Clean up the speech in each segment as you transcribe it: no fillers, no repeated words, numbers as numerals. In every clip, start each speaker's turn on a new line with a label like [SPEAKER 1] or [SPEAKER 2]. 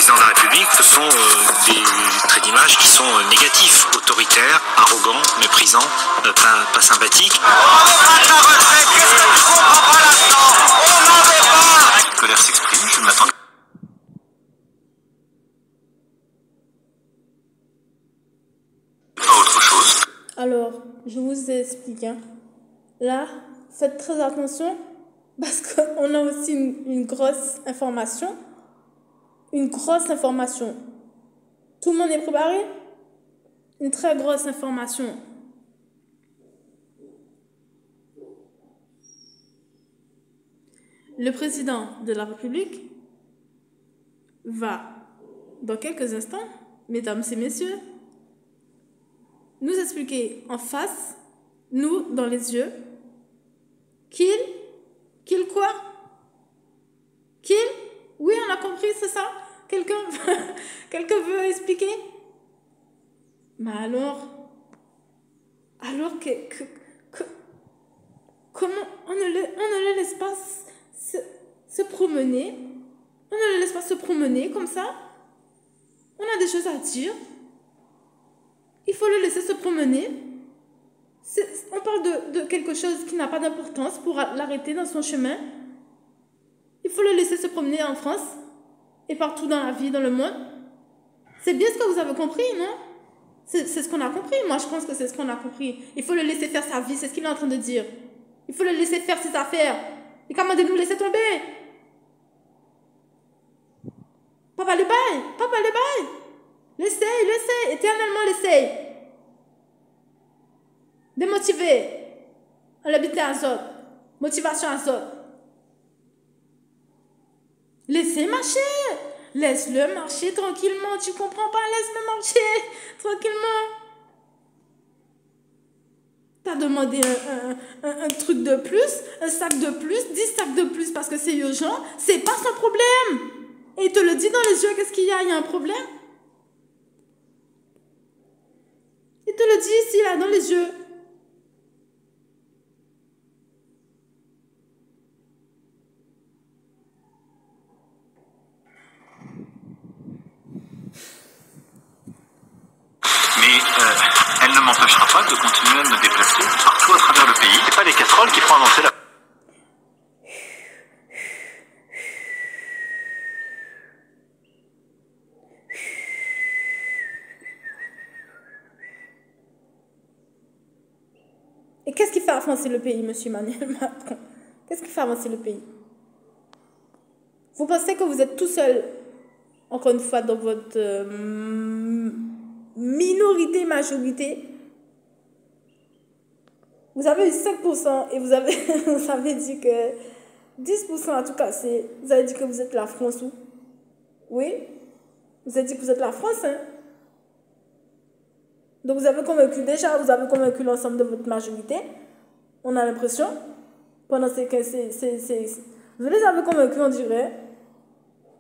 [SPEAKER 1] président de la République, ce sont des traits d'image qui sont négatifs, autoritaires, arrogants, méprisants, pas sympathiques. La colère s'exprime, je m'attends. Pas autre chose.
[SPEAKER 2] Alors, je vous explique. Hein. Là, faites très attention parce qu'on a aussi une grosse information. Une grosse information. Tout le monde est préparé? Une très grosse information. Le président de la République va, dans quelques instants, mesdames et messieurs, nous expliquer en face, nous, dans les yeux, qu'il quoi? Qu'il? Oui, on a compris, c'est ça? Quelqu'un veut expliquer? Mais alors comment on ne le laisse pas se promener? On ne le laisse pas se promener comme ça? On a des choses à dire. Il faut le laisser se promener. On parle de quelque chose qui n'a pas d'importance pour l'arrêter dans son chemin. Il faut le laisser se promener en France et partout dans la vie, dans le monde. C'est bien ce que vous avez compris, non? C'est ce qu'on a compris. Moi, je pense que c'est ce qu'on a compris. Il faut le laisser faire sa vie, c'est ce qu'il est en train de dire. Il faut le laisser faire ses affaires. Et comment de nous laisser tomber? Papa le bail. L'essaye, éternellement l'essaye. Démotivé. On l'habite à Azot. Motivation à Azot. Laissez marcher. Laisse-le marcher tranquillement. Tu comprends pas? Laisse-le marcher tranquillement. T'as demandé un truc de plus, un sac de plus, 10 sacs de plus parce que c'est urgent. C'est pas son problème. Et il te le dit dans les yeux, qu'est-ce qu'il y a? Il y a un problème? Il te le dit ici, là, dans les yeux.
[SPEAKER 1] Mais elle ne m'empêchera pas de continuer à me déplacer partout à travers le pays. C'est pas les casseroles qui font avancer la...
[SPEAKER 2] Et qu'est-ce qui fait avancer le pays, monsieur Emmanuel Macron? Qu'est-ce qui fait avancer le pays? Vous pensez que vous êtes tout seul, encore une fois, dans votre minorité, majorité? Vous avez eu 5% et vous avez dit que 10% à tout casser. Vous avez dit que vous êtes la France ou? Oui? Vous avez dit que vous êtes la France, hein? Donc vous avez convaincu l'ensemble de votre majorité. On a l'impression. Pendant ces... Vous les avez convaincus, on dirait.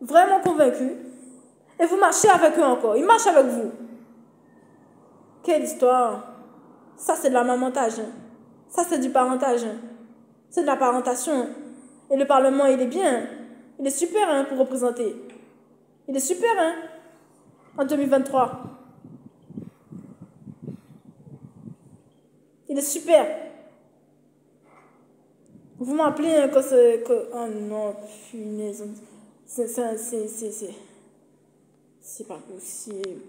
[SPEAKER 2] Vraiment convaincus. Et vous marchez avec eux encore. Ils marchent avec vous. Quelle histoire. Ça, c'est de l'amamantage. Ça, c'est du parentage. C'est de la parentation. Et le Parlement, il est bien. Il est super, hein, pour représenter. Il est super, hein, en 2023. Il est super. Vous m'appelez hein, quand c'est... Oh non, punaise. C'est pas possible.